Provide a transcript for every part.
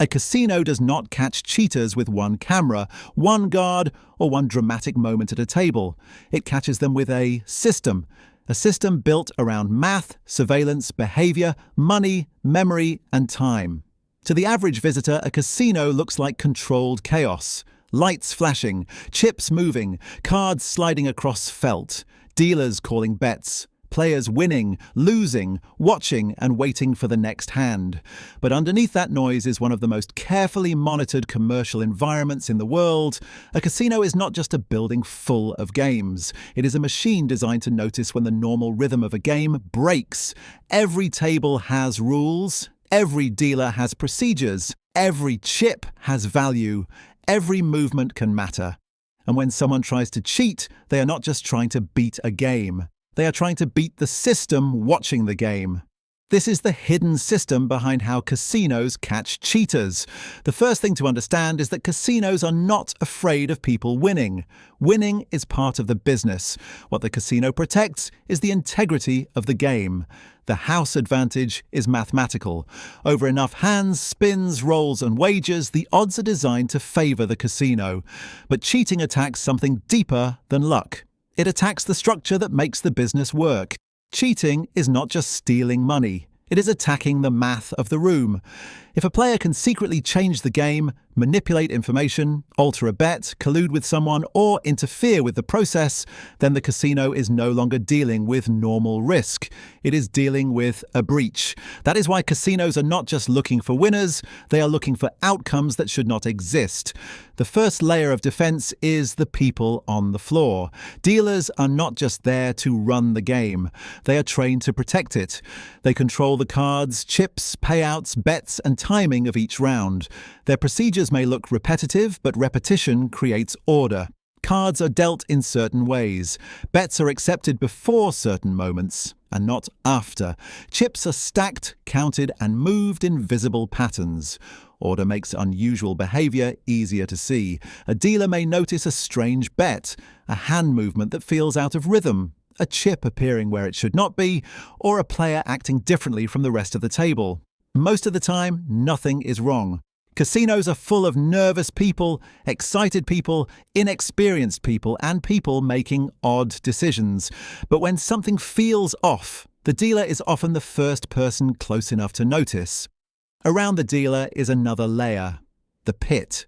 A casino does not catch cheaters with one camera, one guard, or one dramatic moment at a table. It catches them with a system built around math, surveillance, behavior, money, memory, and time. To the average visitor, a casino looks like controlled chaos. Lights flashing, chips moving, cards sliding across felt, dealers calling bets, players winning, losing, watching, and waiting for the next hand. But underneath that noise is one of the most carefully monitored commercial environments in the world. A casino is not just a building full of games. It is a machine designed to notice when the normal rhythm of a game breaks. Every table has rules. Every dealer has procedures. Every chip has value. Every movement can matter. And when someone tries to cheat, they are not just trying to beat a game. They are trying to beat the system watching the game. This is the hidden system behind how casinos catch cheaters. The first thing to understand is that casinos are not afraid of people winning. Winning is part of the business. What the casino protects is the integrity of the game. The house advantage is mathematical. Over enough hands, spins, rolls, and wagers, the odds are designed to favor the casino. But cheating attacks something deeper than luck. It attacks the structure that makes the business work. Cheating is not just stealing money. It is attacking the math of the room. If a player can secretly change the game, manipulate information, alter a bet, collude with someone, or interfere with the process, then the casino is no longer dealing with normal risk. It is dealing with a breach. That is why casinos are not just looking for winners, they are looking for outcomes that should not exist. The first layer of defense is the people on the floor. Dealers are not just there to run the game. They are trained to protect it. They control the cards, chips, payouts, bets, and timing of each round. Their procedures may look repetitive, but repetition creates order. Cards are dealt in certain ways. Bets are accepted before certain moments, and not after. Chips are stacked, counted, and moved in visible patterns. Order makes unusual behavior easier to see. A dealer may notice a strange bet, a hand movement that feels out of rhythm, a chip appearing where it should not be, or a player acting differently from the rest of the table. Most of the time, nothing is wrong. Casinos are full of nervous people, excited people, inexperienced people, and people making odd decisions. But when something feels off, the dealer is often the first person close enough to notice. Around the dealer is another layer, the pit.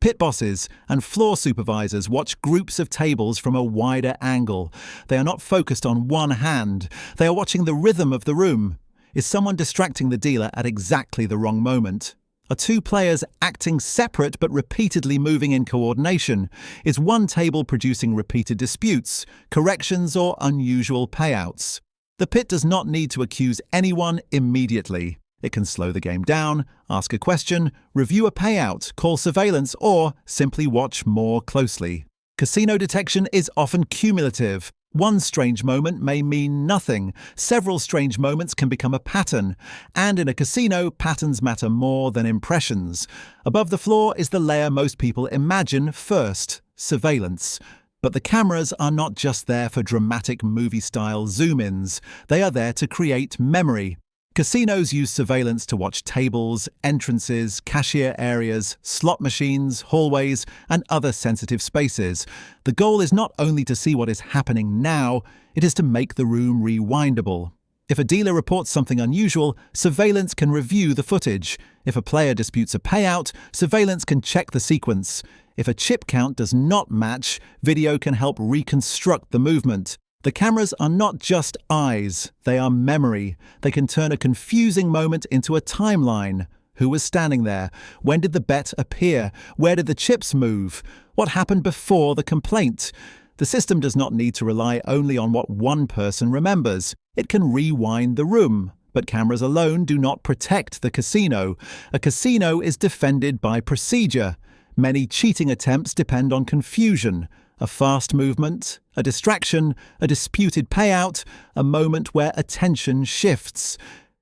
Pit bosses and floor supervisors watch groups of tables from a wider angle. They are not focused on one hand. They are watching the rhythm of the room. Is someone distracting the dealer at exactly the wrong moment? Are two players acting separate but repeatedly moving in coordination? Is one table producing repeated disputes, corrections, or unusual payouts? The pit does not need to accuse anyone immediately. It can slow the game down, ask a question, review a payout, call surveillance, or simply watch more closely. Casino detection is often cumulative. One strange moment may mean nothing. Several strange moments can become a pattern. And in a casino, patterns matter more than impressions. Above the floor is the layer most people imagine first, surveillance. But the cameras are not just there for dramatic movie-style zoom-ins. They are there to create memory. Casinos use surveillance to watch tables, entrances, cashier areas, slot machines, hallways, and other sensitive spaces. The goal is not only to see what is happening now, it is to make the room rewindable. If a dealer reports something unusual, surveillance can review the footage. If a player disputes a payout, surveillance can check the sequence. If a chip count does not match, video can help reconstruct the movement. The cameras are not just eyes, they are memory. They can turn a confusing moment into a timeline. Who was standing there? When did the bet appear? Where did the chips move? What happened before the complaint? The system does not need to rely only on what one person remembers. It can rewind the room. But cameras alone do not protect the casino. A casino is defended by procedure. Many cheating attempts depend on confusion. A fast movement, a distraction, a disputed payout, a moment where attention shifts.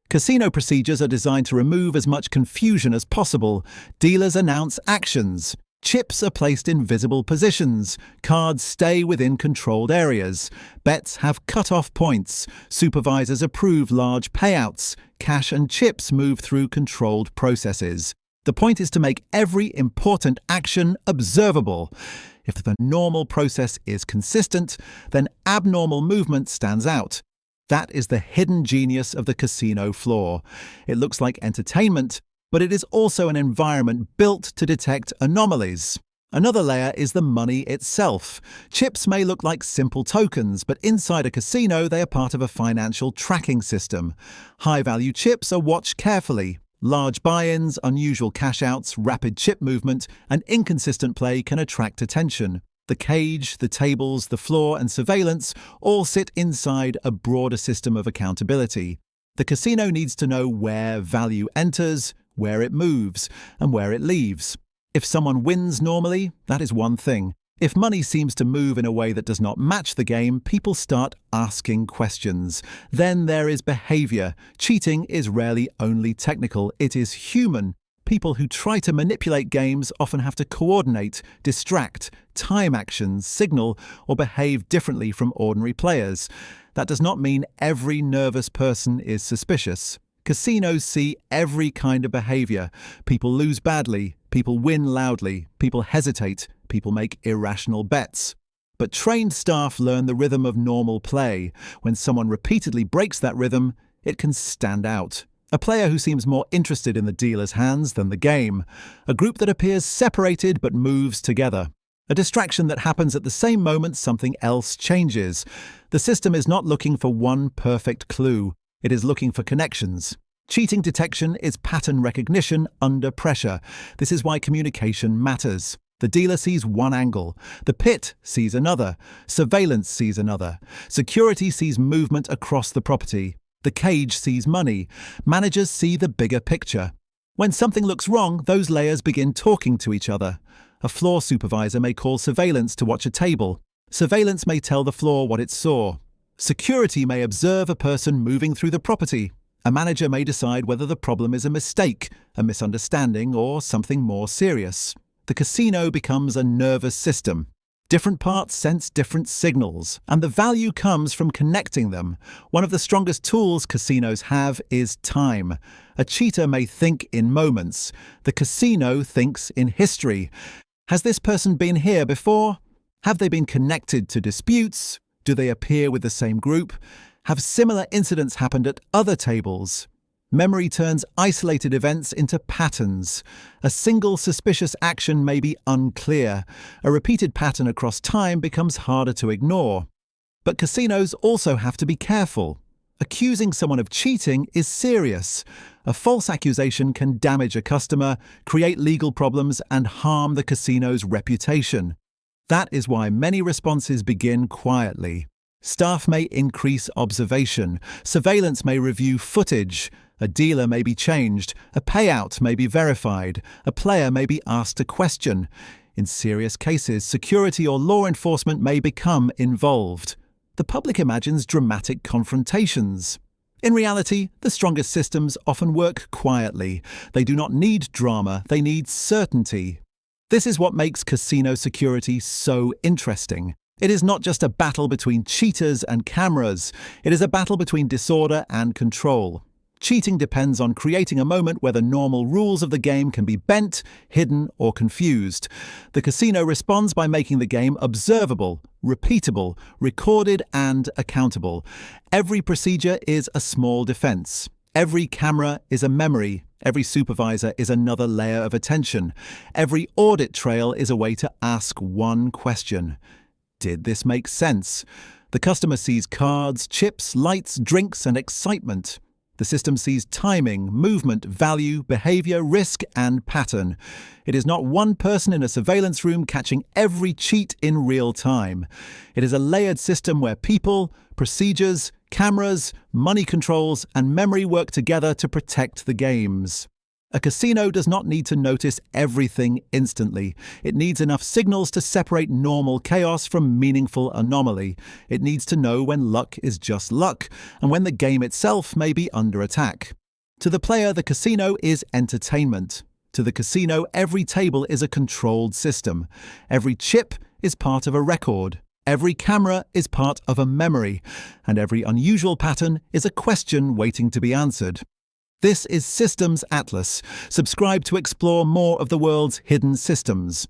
Casino procedures are designed to remove as much confusion as possible. Dealers announce actions. Chips are placed in visible positions. Cards stay within controlled areas. Bets have cut-off points. Supervisors approve large payouts. Cash and chips move through controlled processes. The point is to make every important action observable. If the normal process is consistent, then abnormal movement stands out. That is the hidden genius of the casino floor. It looks like entertainment, but it is also an environment built to detect anomalies. Another layer is the money itself. Chips may look like simple tokens, but inside a casino they are part of a financial tracking system. High-value chips are watched carefully. Large buy-ins, unusual cash-outs, rapid chip movement, and inconsistent play can attract attention. The cage, the tables, the floor, and surveillance all sit inside a broader system of accountability. The casino needs to know where value enters, where it moves, and where it leaves. If someone wins normally, that is one thing. If money seems to move in a way that does not match the game, people start asking questions. Then there is behavior. Cheating is rarely only technical, it is human. People who try to manipulate games often have to coordinate, distract, time actions, signal, or behave differently from ordinary players. That does not mean every nervous person is suspicious. Casinos see every kind of behavior. People lose badly, people win loudly, people hesitate, people make irrational bets. But trained staff learn the rhythm of normal play. When someone repeatedly breaks that rhythm, it can stand out. A player who seems more interested in the dealer's hands than the game. A group that appears separated but moves together. A distraction that happens at the same moment something else changes. The system is not looking for one perfect clue. It is looking for connections. Cheating detection is pattern recognition under pressure. This is why communication matters. The dealer sees one angle. The pit sees another. Surveillance sees another. Security sees movement across the property. The cage sees money. Managers see the bigger picture. When something looks wrong, those layers begin talking to each other. A floor supervisor may call surveillance to watch a table. Surveillance may tell the floor what it saw. Security may observe a person moving through the property. A manager may decide whether the problem is a mistake, a misunderstanding, or something more serious. The casino becomes a nervous system. Different parts sense different signals, and the value comes from connecting them. One of the strongest tools casinos have is time. A cheater may think in moments. The casino thinks in history. Has this person been here before? Have they been connected to disputes? Do they appear with the same group? Have similar incidents happened at other tables? Memory turns isolated events into patterns. A single suspicious action may be unclear. A repeated pattern across time becomes harder to ignore. But casinos also have to be careful. Accusing someone of cheating is serious. A false accusation can damage a customer, create legal problems, and harm the casino's reputation. That is why many responses begin quietly. Staff may increase observation. Surveillance may review footage. A dealer may be changed. A payout may be verified. A player may be asked a question. In serious cases, security or law enforcement may become involved. The public imagines dramatic confrontations. In reality, the strongest systems often work quietly. They do not need drama, they need certainty. This is what makes casino security so interesting. It is not just a battle between cheaters and cameras. It is a battle between disorder and control. Cheating depends on creating a moment where the normal rules of the game can be bent, hidden, or confused. The casino responds by making the game observable, repeatable, recorded, and accountable. Every procedure is a small defense. Every camera is a memory. Every supervisor is another layer of attention. Every audit trail is a way to ask one question. Did this make sense? The customer sees cards, chips, lights, drinks, and excitement. The system sees timing, movement, value, behavior, risk, and pattern. It is not one person in a surveillance room catching every cheat in real time. It is a layered system where people, procedures, cameras, money controls, and memory work together to protect the games. A casino does not need to notice everything instantly. It needs enough signals to separate normal chaos from meaningful anomaly. It needs to know when luck is just luck, and when the game itself may be under attack. To the player, the casino is entertainment. To the casino, every table is a controlled system. Every chip is part of a record. Every camera is part of a memory. And every unusual pattern is a question waiting to be answered. This is Systems Atlas. Subscribe to explore more of the world's hidden systems.